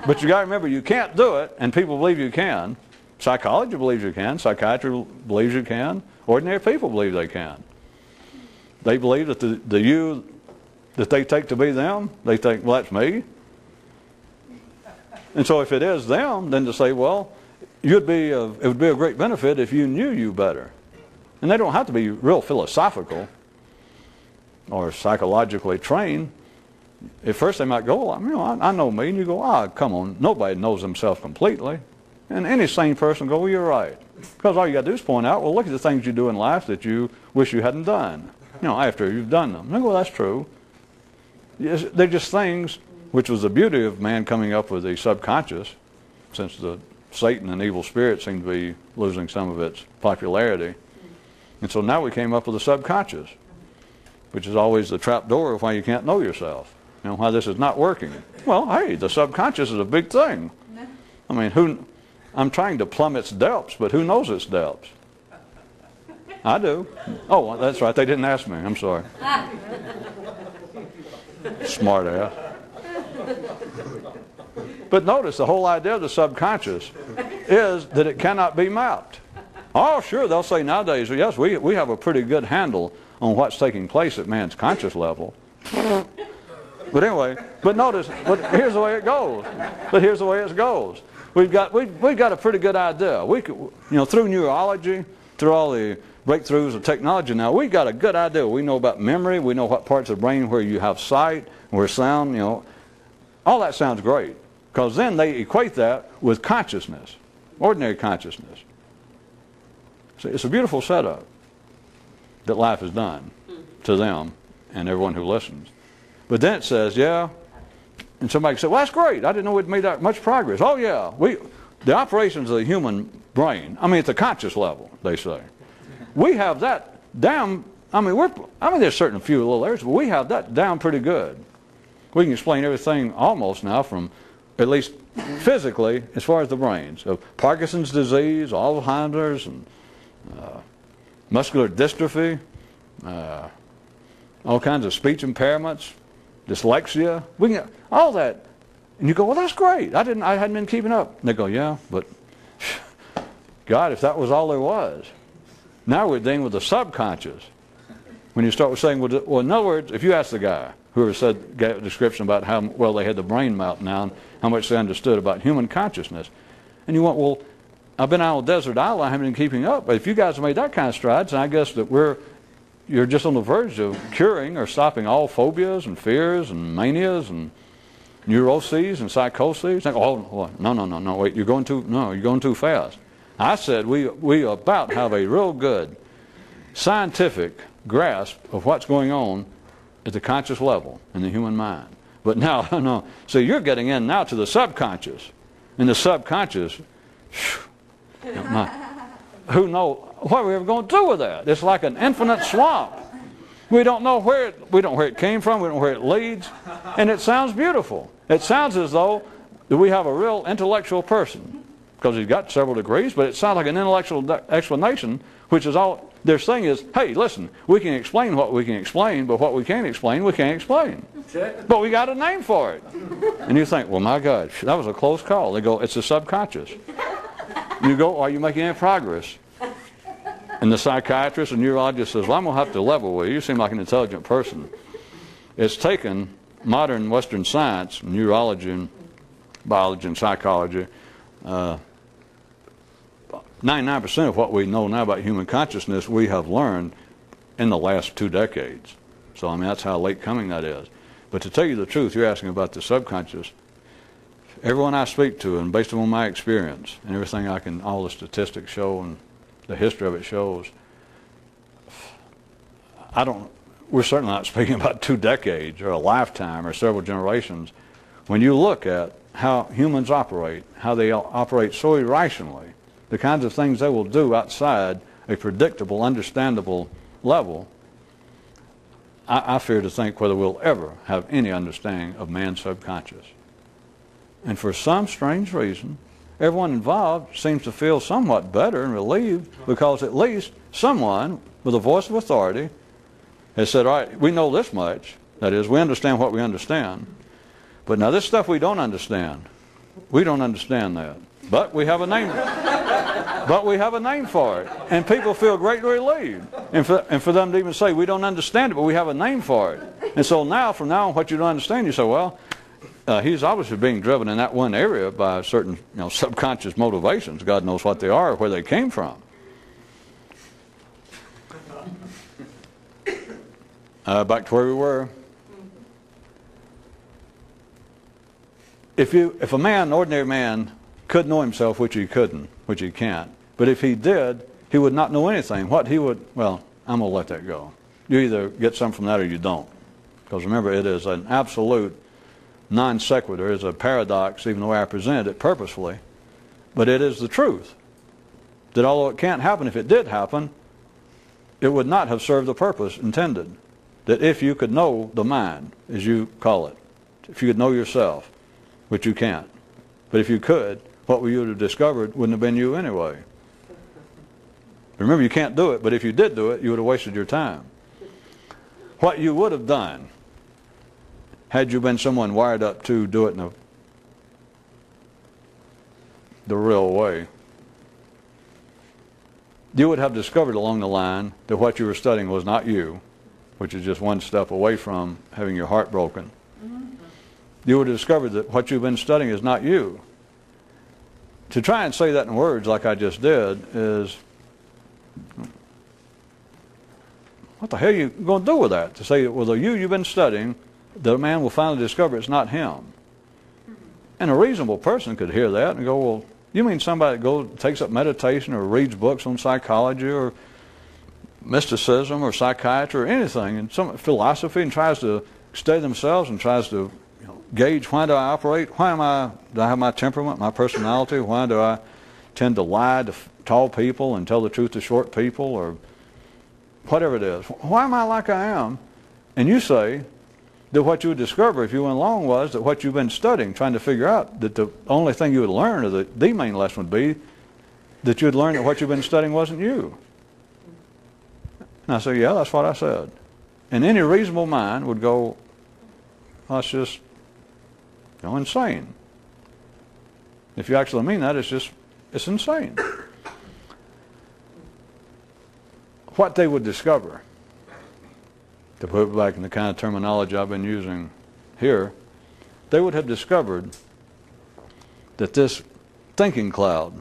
But you got to remember, you can't do it, and people believe you can. Psychology believes you can. Psychiatry believes you can. Ordinary people believe they can. They believe that the you that they take to be them, they think, well, that's me. And so if it is them, then to say, well, it would be a great benefit if you knew you better. And they don't have to be real philosophical or psychologically trained. At first they might go, well, I know me. And you go, come on, nobody knows themselves completely. And any sane person will go, well, you're right. Because all you got to do is point out, well, look at the things you do in life that you wish you hadn't done, after you've done them. And I go, well, that's true. Yes, they're just things, which was the beauty of man coming up with the subconscious, since the Satan and evil spirits seem to be losing some of its popularity. And so now we came up with the subconscious, which is always the trap door of why you can't know yourself. Why this is not working. Well, hey, the subconscious is a big thing. I mean, I'm trying to plumb its depths, but who knows its depths? I do. Oh, that's right. They didn't ask me. I'm sorry. Smart ass. But notice the whole idea of the subconscious is that it cannot be mapped. Oh, sure, they'll say nowadays, yes, we have a pretty good handle on what's taking place at man's conscious level. But anyway, but notice, here's the way it goes. But here's the way it goes. We've got a pretty good idea. We could, through neurology, through all the breakthroughs of technology now, we've got a good idea. We know about memory. We know what parts of the brain where you have sight, where sound, all that sounds great. Because then they equate that with consciousness, ordinary consciousness. So it's a beautiful setup that life has done to them and everyone who listens. But then it says, yeah, and somebody said, well, that's great. I didn't know we'd made that much progress. Oh, yeah, the operations of the human brain, at the conscious level, they say. We have that down, there's certain few little areas, but we have that down pretty good. We can explain everything almost now from, at least physically, as far as the brain. So Parkinson's disease, Alzheimer's, and muscular dystrophy, all kinds of speech impairments, dyslexia, all that. And you go, well, that's great. I hadn't been keeping up. And they go, yeah, but God, if that was all there was. Now we're dealing with the subconscious. When you start with saying, well, in other words, if you ask the guy, whoever gave a description about how well they had the brain mapped now and how much they understood about human consciousness, and you went, well, I've been out on a desert island, I haven't been keeping up. But if you guys have made that kind of strides, then I guess that you're just on the verge of curing or stopping all phobias and fears and manias and neuroses and psychoses. Oh, no, wait, you're going too fast. I said we about have a real good scientific grasp of what's going on at the conscious level in the human mind. But now, no. So you're getting in now to the subconscious. And the subconscious, who knows what are we ever going to do with that? It's like an infinite swamp. We don't know where it came from. We don't know where it leads. And it sounds beautiful. It sounds as though that we have a real intellectual person, because he's got several degrees, but it sounds like an intellectual explanation, which is all they're saying is, hey, listen, we can explain what we can explain, but what we can't explain, we can't explain. But we got a name for it. And you think, well, my God, that was a close call. They go, it's the subconscious. You go, are you making any progress? And the psychiatrist and neurologist says, well, I'm going to have to level with you. You seem like an intelligent person. It's taken modern Western science, neurology and biology and psychology, 99% of what we know now about human consciousness we have learned in the last 2 decades. So, I mean, that's how late coming that is. But to tell you the truth, you're asking about the subconscious. Everyone I speak to, and based on my experience and everything all the statistics show and the history of it shows, we're certainly not speaking about 2 decades or a lifetime or several generations. When you look at how humans operate, how they operate so irrationally, the kinds of things they will do outside a predictable, understandable level, I fear to think whether we'll ever have any understanding of man's subconscious. And for some strange reason, everyone involved seems to feel somewhat better and relieved, because at least someone with a voice of authority has said, all right, we know this much. That is, we understand what we understand. But now this stuff we don't understand. We don't understand that. But we have a name. But we have a name for it. And people feel greatly relieved. And for them to even say, we don't understand it, but we have a name for it. And so now, from now on, what you don't understand, you say, well, he's obviously being driven in that one area by certain subconscious motivations. God knows what they are or where they came from. Back to where we were. If a man, an ordinary man, could know himself, which he couldn't, which he can't, but if he did, he would not know anything. What he would, well, I'm going to let that go. You either get some from that or you don't. Because remember, it is an absolute non sequitur. It's a paradox, even the way I presented it purposefully. But it is the truth. That although it can't happen, if it did happen, it would not have served the purpose intended. That if you could know the mind, as you call it, if you could know yourself, which you can't, but if you could, what you would have discovered wouldn't have been you anyway. Remember, you can't do it, but if you did do it, you would have wasted your time. What you would have done, had you been someone wired up to do it in the real way, you would have discovered along the line that what you were studying was not you, which is just one step away from having your heart broken. You would have discovered that what you've been studying is not you. To try and say that in words like I just did is, what the hell are you going to do with that? To say that, well, the you've been studying, the man will finally discover it's not him. And a reasonable person could hear that and go, well, you mean somebody that takes up meditation or reads books on psychology or mysticism or psychiatry or anything, and some philosophy, and tries to study themselves and tries to gauge, why do I operate? Do I have my temperament, my personality? Why do I tend to lie to tall people and tell the truth to short people, or whatever it is? Why am I like I am? And you say that what you would discover if you went along was that what you've been studying, trying to figure out, that the only thing you would learn, or the main lesson would be, that you would learn that what you've been studying wasn't you. And I say, yeah, that's what I said. And any reasonable mind would go, that's just insane. If you actually mean that, it's insane. What they would discover, to put it back in the kind of terminology I've been using here, they would have discovered that this thinking cloud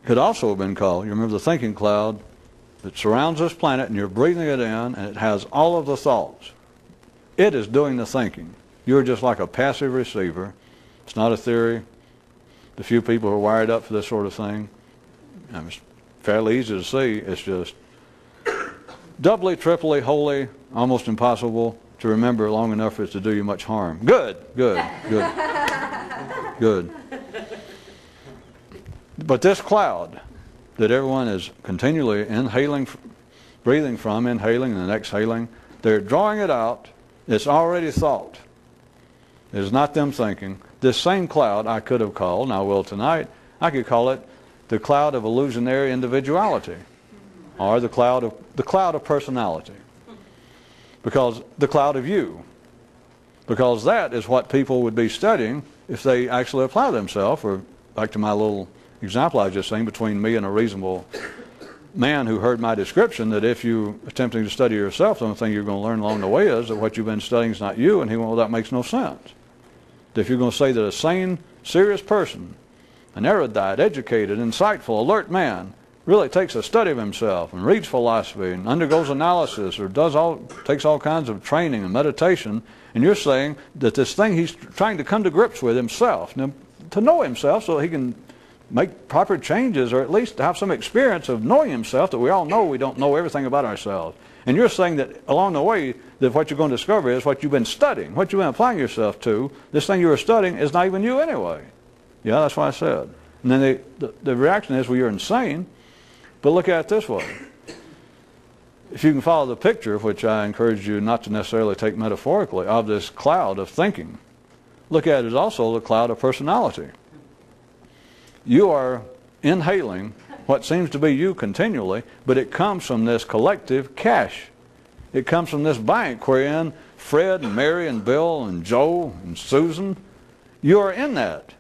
could also have been called, you remember the thinking cloud that surrounds this planet, and you're breathing it in, and it has all of the thoughts. It is doing the thinking. You're just like a passive receiver. It's not a theory. The few people who are wired up for this sort of thing, it's fairly easy to see. It's just doubly, triply, wholly, almost impossible to remember long enough for it to do you much harm. Good. But this cloud that everyone is continually inhaling, breathing from, inhaling and then exhaling, they're drawing it out. It's already thought. It's not them thinking. This same cloud I could have called, and I will tonight, I could call it the cloud of illusionary individuality, or the cloud of personality. Because the cloud of you. Because that is what people would be studying if they actually apply themselves, or back to my little example I was just saying, between me and a reasonable man who heard my description, that if you attempting to study yourself, the only thing you're going to learn along the way is that what you've been studying is not you, and he went, well, that makes no sense. That if you're going to say that a sane, serious person, an erudite, educated, insightful, alert man, really takes a study of himself and reads philosophy and undergoes analysis or takes all kinds of training and meditation, and you're saying that this thing he's trying to come to grips with himself, now, to know himself so he can make proper changes, or at least have some experience of knowing himself, that we all know we don't know everything about ourselves. And you're saying that along the way, that what you're going to discover is what you've been studying, what you've been applying yourself to. This thing you were studying is not even you anyway. Yeah, that's what I said. And then the reaction is, well, you're insane. But look at it this way. If you can follow the picture, which I encourage you not to necessarily take metaphorically, of this cloud of thinking, look at it as also the cloud of personality. You are inhaling what seems to be you continually, but it comes from this collective cache. It comes from this bank wherein Fred and Mary and Bill and Joe and Susan, you are in that.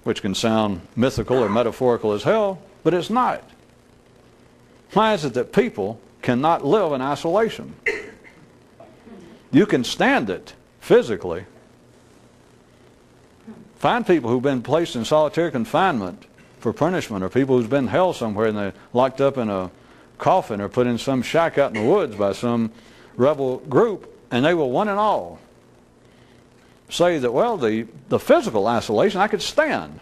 Which can sound mythical or metaphorical as hell, but it's not. Why is it that people cannot live in isolation? You can stand it physically. Find people who've been placed in solitary confinement for punishment, or people who's been held somewhere and they're locked up in a coffin or put in some shack out in the woods by some rebel group, and they will one and all say that, well, the physical isolation I could stand.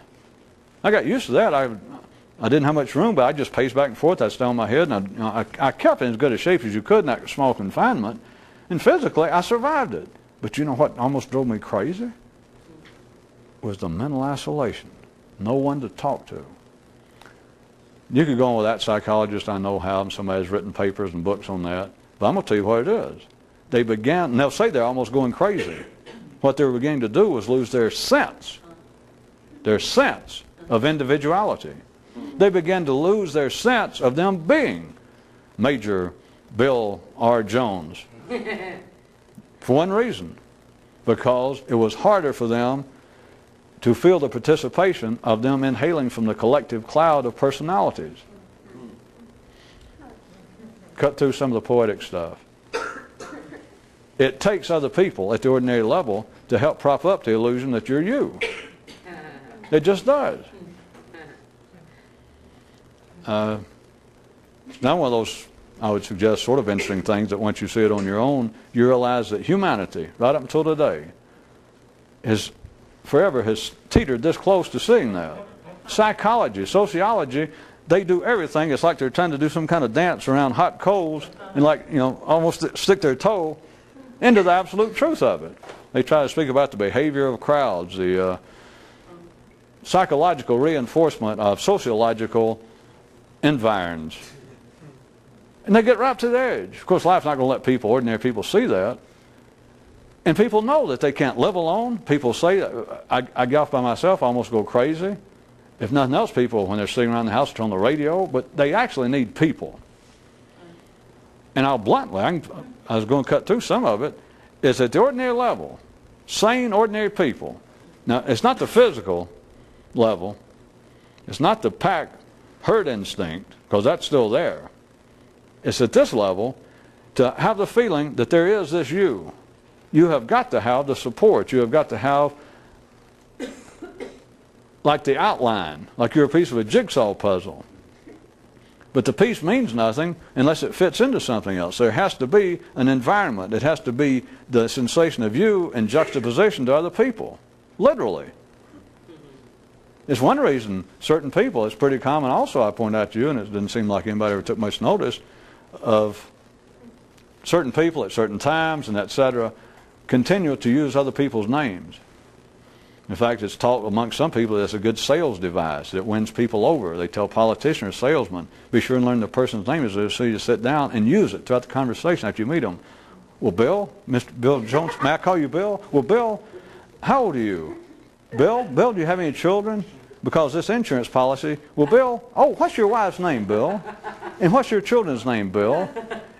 I got used to that. I didn't have much room, but I just paced back and forth. I'd stay on my head, and I kept in as good a shape as you could in that small confinement. And physically, I survived it. But you know what almost drove me crazy? Was the mental isolation. No one to talk to. You could go on with that psychologist I know how, and somebody's written papers and books on that. But I'm going to tell you what it is. They began, and they'll say they're almost going crazy. What they were beginning to do was lose their sense of individuality. They began to lose their sense of them being Major Bill R. Jones. For one reason, because it was harder for them to feel the participation of them inhaling from the collective cloud of personalities. Cut through some of the poetic stuff. It takes other people at the ordinary level to help prop up the illusion that you're you. It just does. It's not one of those, I would suggest, sort of interesting things that once you see it on your own, you realize that humanity, right up until today, has teetered this close to seeing that. Psychology, sociology, they do everything. It's like they're trying to do some kind of dance around hot coals and, like, you know, almost stick their toe into the absolute truth of it. They try to speak about the behavior of crowds, the psychological reinforcement of sociological environs. And they get right to the edge. Of course, life's not going to let ordinary people see that. And people know that they can't live alone. People say, I get off by myself, I almost go crazy. If nothing else, people, when they're sitting around the house, turn on the radio, but they actually need people. And I'll bluntly, I was going to cut through some of it, is at the ordinary level, sane, ordinary people. Now, it's not the physical level. It's not the pack herd instinct, because that's still there. It's at this level to have the feeling that there is this you. You have got to have the support. You have got to have, like, the outline, like you're a piece of a jigsaw puzzle. But the piece means nothing unless it fits into something else. There has to be an environment. It has to be the sensation of you in juxtaposition to other people, literally. It's one reason certain people, it's pretty common also, I point out to you, and it didn't seem like anybody ever took much notice of certain people at certain times and etc. continue to use other people's names. In fact, it's taught amongst some people that it's a good sales device that wins people over. They tell politicians or salesmen, be sure and learn the person's name as so you sit down and use it throughout the conversation after you meet them. Well, Bill, Mr. Bill Jones, may I call you Bill? Well, Bill, how old are you? Bill, do you have any children? Because this insurance policy, well, Bill, oh, what's your wife's name, Bill? And what's your children's name, Bill?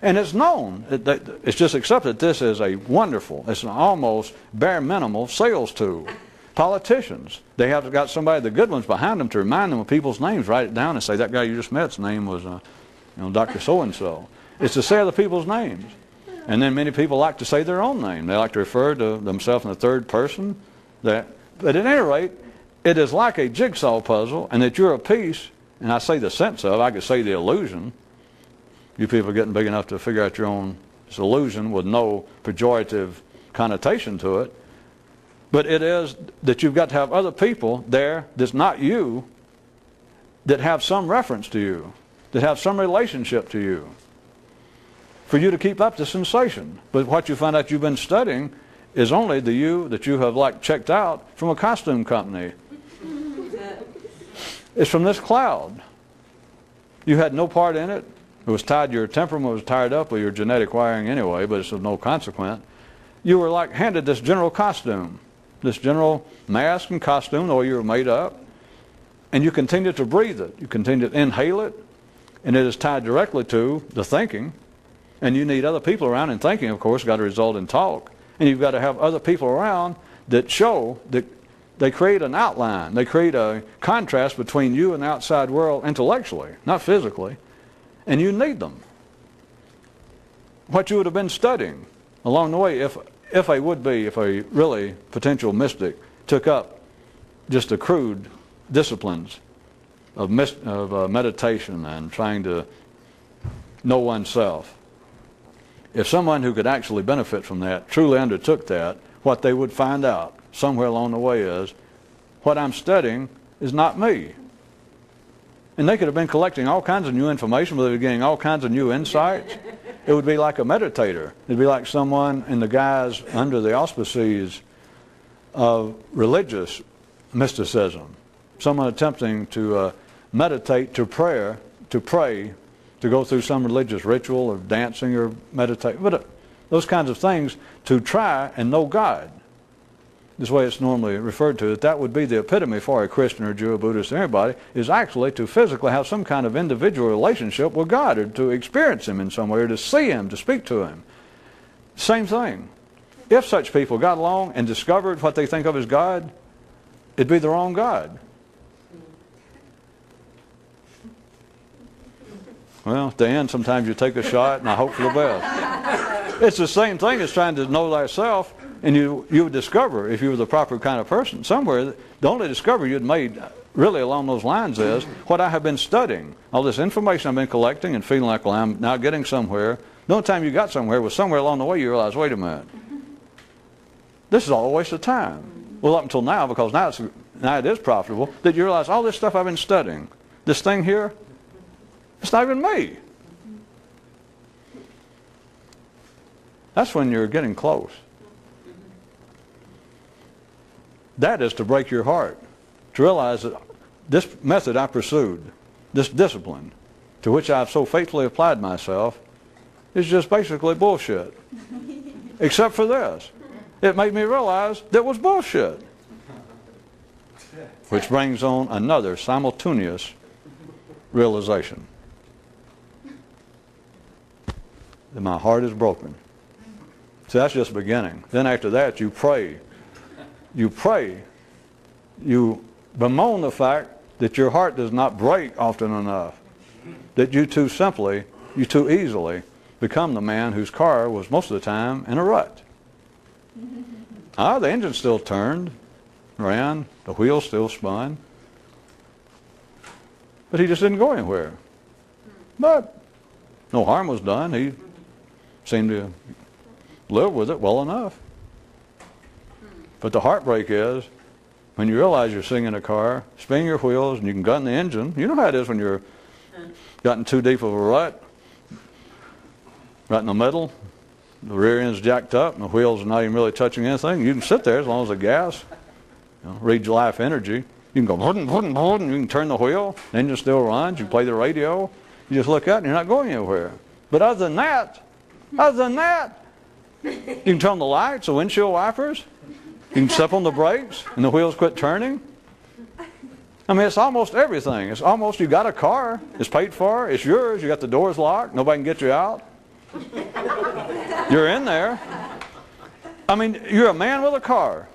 And it's known, it's just accepted this is a wonderful, it's an almost bare minimal sales tool. Politicians, they have got somebody, the good ones behind them to remind them of people's names, write it down and say, that guy you just met's name was Dr. So-and-so. It's to say other people's names. And then many people like to say their own name. They like to refer to themselves in the third person. But at any rate, it is like a jigsaw puzzle, and that you're a piece, and I say the sense of, I could say the illusion. You people are getting big enough to figure out your own illusion with no pejorative connotation to it. But it is that you've got to have other people there that's not you, that have some reference to you, that have some relationship to you, for you to keep up the sensation. But what you find out you've been studying is only the you that you have like checked out from a costume company. It's from this cloud. You had no part in it. It was tied, your temperament was tied up with your genetic wiring anyway, but it's of no consequence. You were like handed this general costume, this general mask and costume, the way you were made up, and you continue to breathe it. You continue to inhale it, and it is tied directly to the thinking. And you need other people around, and thinking, of course, got to result in talk. And you've got to have other people around that show that they create an outline. They create a contrast between you and the outside world intellectually, not physically. And you need them. What you would have been studying along the way, if a really potential mystic took up just the crude disciplines of meditation and trying to know oneself, if someone who could actually benefit from that truly undertook that, what they would find out somewhere along the way is, what I'm studying is not me. And they could have been collecting all kinds of new information, but they were getting all kinds of new insights. It would be like a meditator. It would be like someone in the guise under the auspices of religious mysticism. Someone attempting to meditate, to pray, to go through some religious ritual of dancing or meditate, but those kinds of things to try and know God. This way it's normally referred to, that would be the epitome for a Christian or Jew or Buddhist or anybody, is actually to physically have some kind of individual relationship with God, or to experience Him in some way, or to see Him, to speak to Him. Same thing. If such people got along and discovered what they think of as God, it'd be the wrong God. Well, at the end, sometimes you take a shot, and I hope for the best. It's the same thing as trying to know thyself, and you would discover, if you were the proper kind of person, somewhere, the only discovery you'd made really along those lines is what I have been studying. All this information I've been collecting and feeling like, well, I'm now getting somewhere. The only time you got somewhere was somewhere along the way you realized, wait a minute, this is all a waste of time. Well, up until now, because now it is profitable, that you realize all this stuff I've been studying, this thing here, it's not even me. That's when you're getting close. That is to break your heart, to realize that this method I pursued, this discipline to which I've so faithfully applied myself, is just basically bullshit. Except for this. It made me realize that it was bullshit. Which brings on another simultaneous realization. That my heart is broken. So that's just the beginning. Then after that you pray. You pray. You bemoan the fact that your heart does not break often enough. That you too easily become the man whose car was most of the time in a rut. The engine still turned, ran, the wheels still spun. But he just didn't go anywhere. But no harm was done. He seemed to live with it well enough. But the heartbreak is When you realize you're sitting in a car, spin your wheels, and you can gun the engine. You know how it is when you're gotten too deep of a rut, right in the middle. The rear end's jacked up, and the wheels are not even really touching anything. You can sit there as long as the gas, read your life energy. You can go, and you can turn the wheel, the engine still runs, you play the radio, you just look out and you're not going anywhere. But other than that, you can turn on the lights, the windshield wipers, you can step on the brakes, and the wheels quit turning. I mean, it's almost everything. It's almost, you got a car, it's paid for, it's yours, you got the doors locked, nobody can get you out. You're in there. I mean, you're a man with a car.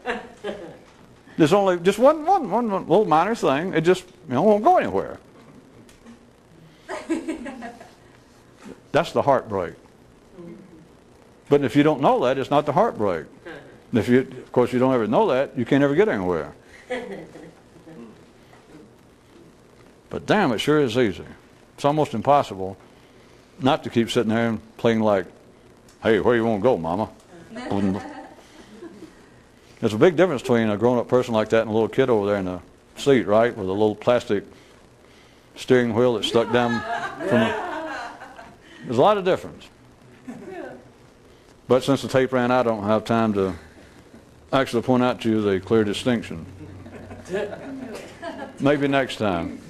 There's only just one little minor thing. It just won't go anywhere. That's the heartbreak. But if you don't know that, it's not the heartbreak. If you, of course, you don't ever know that, you can't ever get anywhere. But damn, it sure is easy. It's almost impossible not to keep sitting there and playing like, hey, where you want to go, mama? There's a big difference between a grown-up person like that and a little kid over there in the seat, right, with a little plastic steering wheel that's stuck down from there's a lot of difference. But since the tape ran out, I don't have time to actually point out to you the clear distinction. Maybe next time.